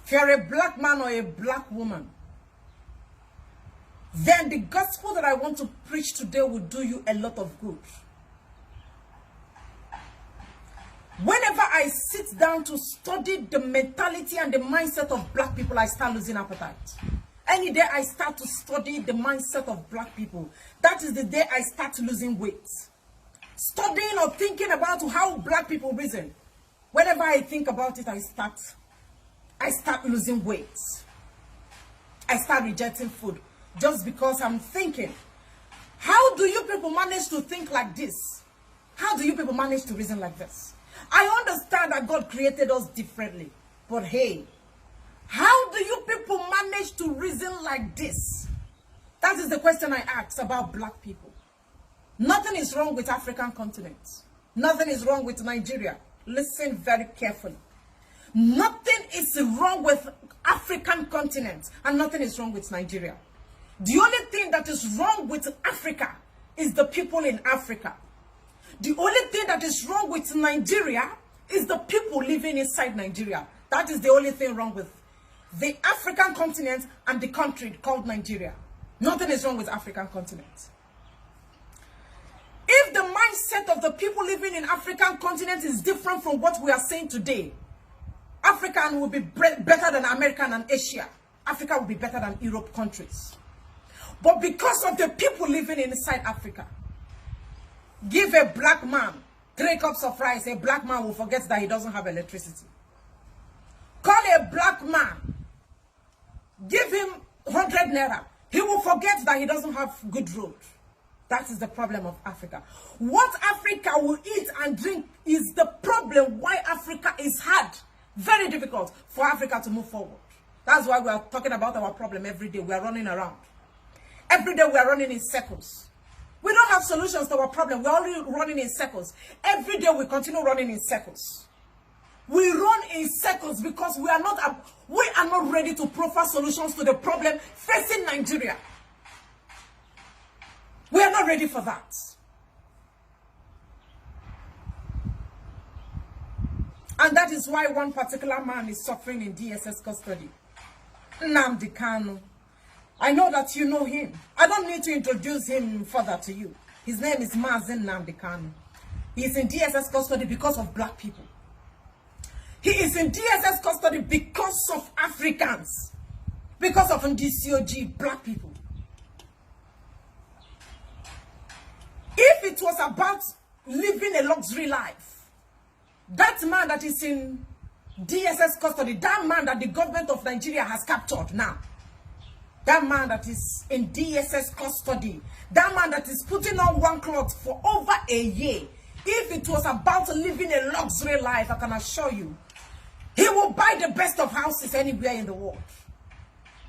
if you're a black man or a black woman, then the gospel that I want to preach today will do you a lot of good. Whenever I sit down to study the mentality and the mindset of black people, I start losing appetite. Any day I start to study the mindset of black people, that is the day I start losing weight. Studying or thinking about how black people reason. Whenever I think about it, I start losing weight. I start rejecting food just because I'm thinking, how do you people manage to think like this? How do you people manage to reason like this? I understand that God created us differently, but hey, how do you people manage to reason like this? That is the question I ask about black people. Nothing is wrong with African continent. Nothing is wrong with Nigeria. Listen very carefully. Nothing is wrong with African continent, and nothing is wrong with Nigeria. The only thing that is wrong with Africa is the people in Africa. The only thing that is wrong with Nigeria is the people living inside Nigeria. That is the only thing wrong with the African continent and the country called Nigeria. Nothing is wrong with African continent. If the mindset of the people living in African continent is different from what we are saying today, African will be better than American and Asia. Africa will be better than Europe countries. But because of the people living inside Africa, give a black man 3 cups of rice, a black man will forget that he doesn't have electricity. Call a black man, give him 100 naira, he will forget that he doesn't have good road. That is the problem of Africa. What Africa will eat and drink is the problem why Africa is hard. Very difficult for Africa to move forward. That's why we are talking about our problem every day. We are running around. Every day we are running in circles. We don't have solutions to our problem. We're only running in circles. Every day we continue running in circles. We run in circles because we are not ready to proffer solutions to the problem facing Nigeria. We are not ready for that. And that is why one particular man is suffering in DSS custody. Nnamdi Kanu. I know that you know him. I don't need to introduce him further to you. His name is Nnamdi Kanu. He is in DSS custody because of black people. He is in DSS custody because of Africans. Because of NDCOG, black people. If it was about living a luxury life, that man that is in DSS custody, that man that the government of Nigeria has captured now, that man that is in DSS custody, that man that is putting on one cloth for over a year, if it was about living a luxury life, I can assure you, he will buy the best of houses anywhere in the world.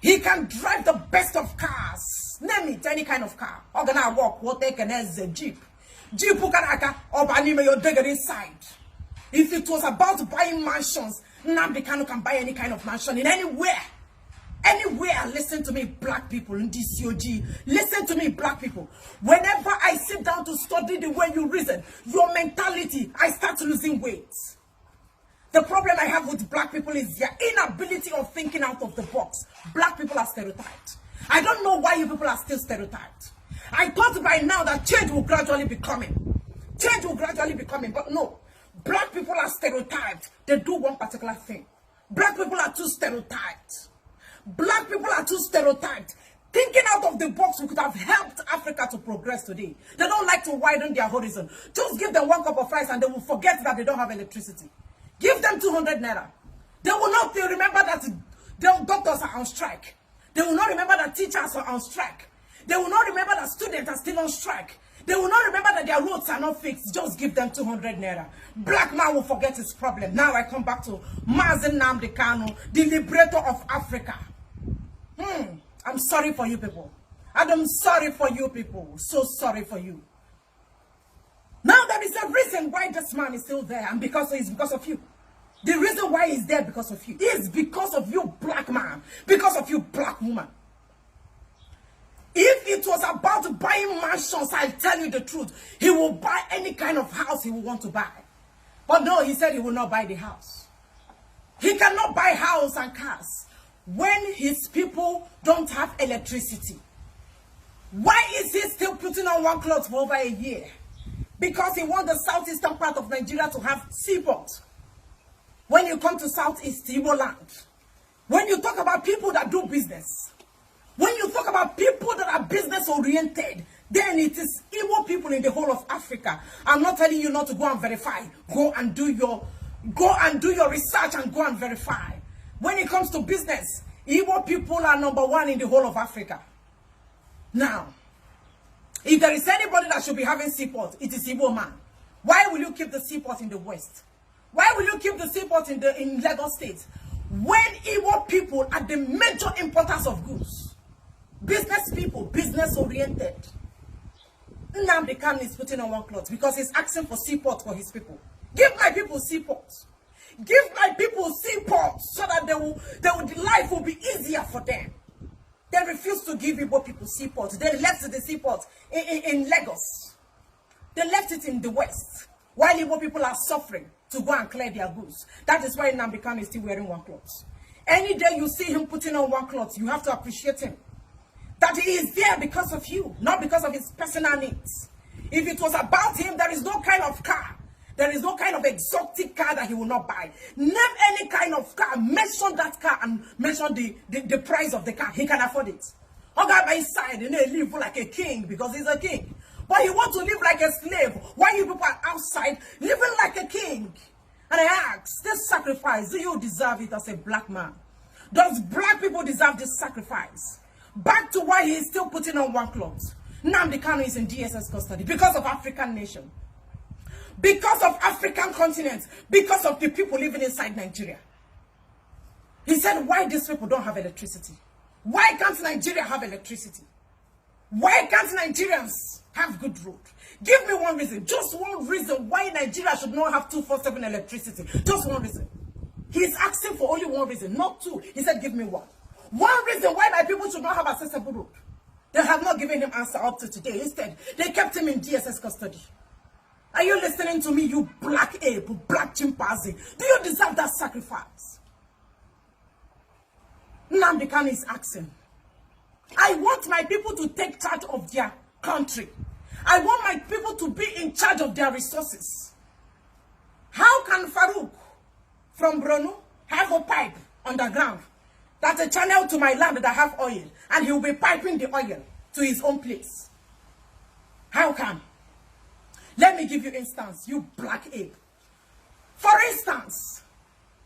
He can drive the best of cars. Name it, any kind of car. Or gonna walk, what they can as a jeep. Jeep ukanaka, or anime your digger inside. If it was about buying mansions, Nnamdi Kanu can buy any kind of mansion in anywhere. Anywhere. Listen to me, black people in DCOG. Listen to me, black people. Whenever I sit down to study the way you reason, your mentality, I start losing weight. The problem I have with black people is their inability of thinking out of the box. Black people are stereotyped. I don't know why you people are still stereotyped. I thought by now that change will gradually be coming. Change will gradually be coming, but no. Black people are stereotyped. They do one particular thing. Black people are too stereotyped. Black people are too stereotyped. Thinking out of the box could have helped Africa to progress today. They don't like to widen their horizon. Just give them 1 cup of rice and they will forget that they don't have electricity. Give them 200 naira. They will not remember that the doctors are on strike. They will not remember that teachers are on strike. They will not remember that students are still on strike. They will not remember that their roads are not fixed. Just give them 200 naira. Black man will forget his problem. Now I come back to Nnamdi Kanu, the liberator of Africa. I'm sorry for you people. And I'm sorry for you people. So sorry for you. Now there is a reason why this man is still there, and it's because of you. The reason why he's there because of you is because of you, black man, because of you, black woman. If it was about buying mansions, I'll tell you the truth, he will buy any kind of house he will want to buy. But no, he said he will not buy the house. He cannot buy house and cars when his people don't have electricity. Why is he still putting on one cloth for over a year? Because he wants the southeastern part of Nigeria to have seaport. When you come to Southeast Igbo land, when you talk about people that do business, when you talk about people that are business oriented, then it is Igbo people in the whole of Africa. I'm not telling you not to go and verify. Go and do your research and go and verify. When it comes to business, Igbo people are #1 in the whole of Africa. Now, if there is anybody that should be having seaport, it is Igbo man. Why will you keep the seaport in the West? Why will you keep the seaport in Lagos State? When Igbo people are the major importers of goods, business people, business oriented. Nnamdi Kanu is putting on one cloth because he's asking for seaport for his people. Give my people seaport. Give my people seaport so that life will be easier for them. They refuse to give Igbo people seaport. They left the seaport in Lagos. They left it in the West. While Igbo people are suffering to go and clear their goods. That is why Nnamdi Kanu is still wearing one cloth. Any day you see him putting on one cloth, you have to appreciate him. That he is there because of you, not because of his personal needs. If it was about him, there is no kind of car. There is no kind of exotic car that he will not buy. Name any kind of car, mention that car and mention the price of the car. He can afford it. Oga by his side, he live like a king because he's a king. But he wants to live like a slave. Why you people are outside living like a king? And I ask, this sacrifice, do you deserve it as a black man? Does black people deserve this sacrifice? Back to why he is still putting on one cloth. Nnamdi Kanu is in DSS custody because of African nation. Because of African continent. Because of the people living inside Nigeria. He said, why these people don't have electricity? Why can't Nigeria have electricity? Why can't Nigerians have good road? Give me one reason. Just one reason why Nigeria should not have 24/7 electricity. Just one reason. He's asking for only one reason, not two. He said, give me one. One reason why my people should not have accessible road. They have not given him answer up to today. Instead, they kept him in DSS custody. Are you listening to me, you black ape, black chimpanzee? Do you deserve that sacrifice? Nnamdi Kanu is asking. I want my people to take charge of their country. I want my people to be in charge of their resources. How can Farouk from Brno have a pipe underground that's a channel to my land that have oil, and he will be piping the oil to his own place? How come? Let me give you instance, you black ape. For instance,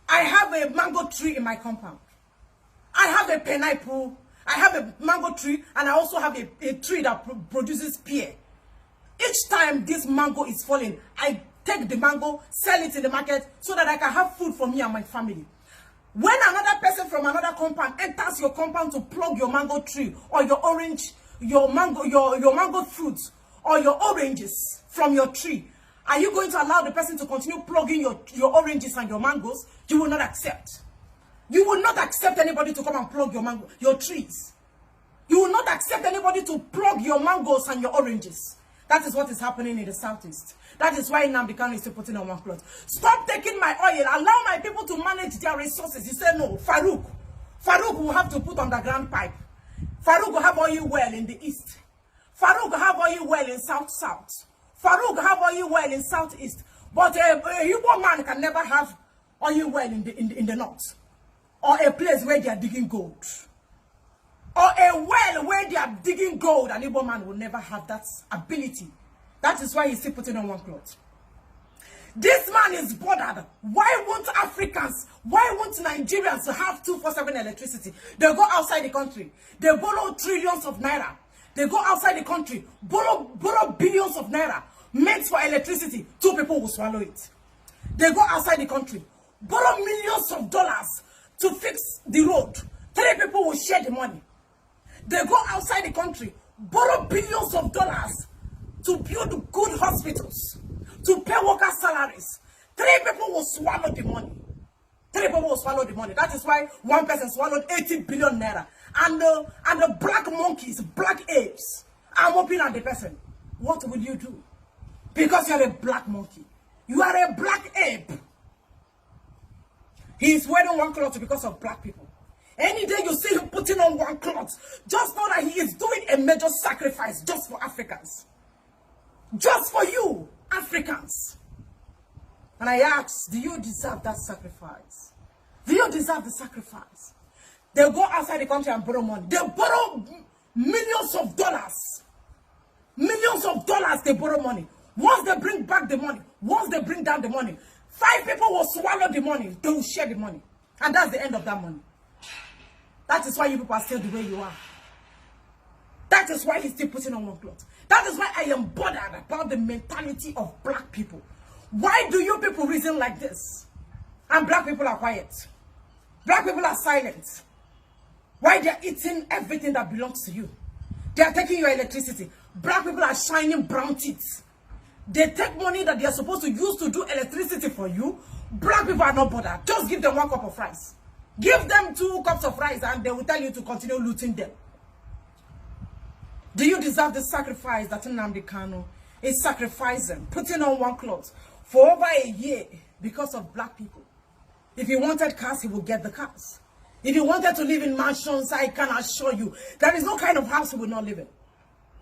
I have a mango tree in my compound. I have a pineapple. I have a mango tree, and I also have a tree that produces pear. Each time this mango is falling, I take the mango, sell it in the market so that I can have food for me and my family. When another person from another compound enters your compound to plug your mango tree or your orange, your mango fruits or your oranges from your tree, are you going to allow the person to continue plugging your oranges and your mangoes? You will not accept. You will not accept anybody to come and plug your trees. You will not accept anybody to plug your mangoes and your oranges. That is what is happening in the Southeast. That is why Nnamdi Kanu is still putting on one cloth. Stop taking my oil. Allow my people to manage their resources. You say no. Farouk will have to put underground pipe. Farouk will have oil well in the east. Farouk will have oil well in south-south. Farouk will have oil well in southeast. But a Igbo man can never have oil well in the north. Or a place where they are digging gold. Or a well where they are digging gold. An Igbo man will never have that ability. That is why he's still putting on one cloth. This man is bothered. Why won't Africans, why won't Nigerians have 24/7 electricity? They go outside the country. They borrow trillions of naira. They go outside the country, borrow billions of naira, meant for electricity. 2 people will swallow it. They go outside the country, borrow millions of dollars to fix the road. 3 people will share the money. They go outside the country, borrow billions of dollars to build good hospitals, to pay workers' salaries. 3 people will swallow the money. 3 people will swallow the money. That is why one person swallowed 80 billion naira. And the black monkeys, black apes, are moping at the person. What will you do? Because you are a black monkey. You are a black ape. He is wearing one cloth because of black people. Any day you see him putting on one cloth, just know that he is doing a major sacrifice just for Africans. Just for you, Africans. And I ask, do you deserve that sacrifice? Do you deserve the sacrifice? They go outside the country and borrow money. They borrow millions of dollars. Millions of dollars they borrow money. Once they bring back the money, once they bring down the money, 5 people will swallow the money. They will share the money. And that's the end of that money. That is why you people are still the way you are. That is why he's still putting on one cloth. That is why I am bothered about the mentality of black people. Why do you people reason like this? And black people are quiet. Black people are silent. Why they are eating everything that belongs to you? They are taking your electricity. Black people are shining brown teeth. They take money that they are supposed to use to do electricity for you. Black people are not bothered. Just give them 1 cup of rice. Give them 2 cups of rice and they will tell you to continue looting them. Do you deserve the sacrifice that Nnamdi Kanu is sacrificing, putting on one cloth for over a year because of black people? If he wanted cars, he would get the cars. If he wanted to live in mansions, I can assure you, there is no kind of house he would not live in.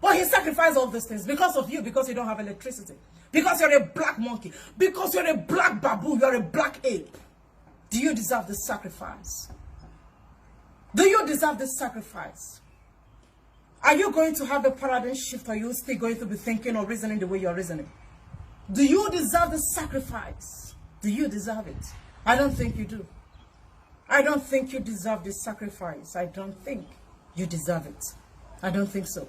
But he sacrificed all these things because of you, because you don't have electricity. Because you're a black monkey. Because you're a black baboon, you're a black ape. Do you deserve this sacrifice? Do you deserve this sacrifice? Are you going to have a paradigm shift, or are you still going to be thinking or reasoning the way you're reasoning? Do you deserve the sacrifice? Do you deserve it? I don't think you do. I don't think you deserve this sacrifice. I don't think you deserve it. I don't think so.